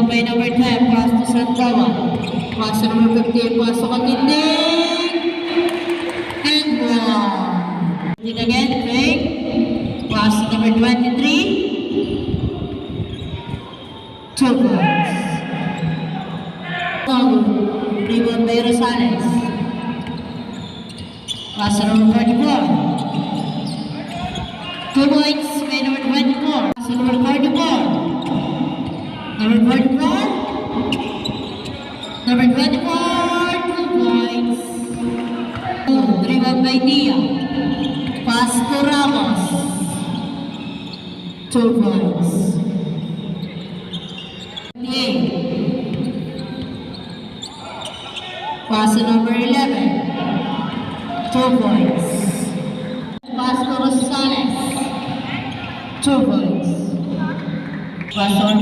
Rebound by number 10, pass to Santawa. Pass to number 15, pass to Katinding. And one. Again, fake. Pass to number 23. 2 points. Rebound by Rosales. Pass to number 44. 2 points by number 24. Pass to number 44. Number 44. Number 24. 2 points. Rebound by Dia. Pass to Ramos. 2 points. 8. Pass to number 11. 2 points. Pass to Rosales. 2 points. Pass on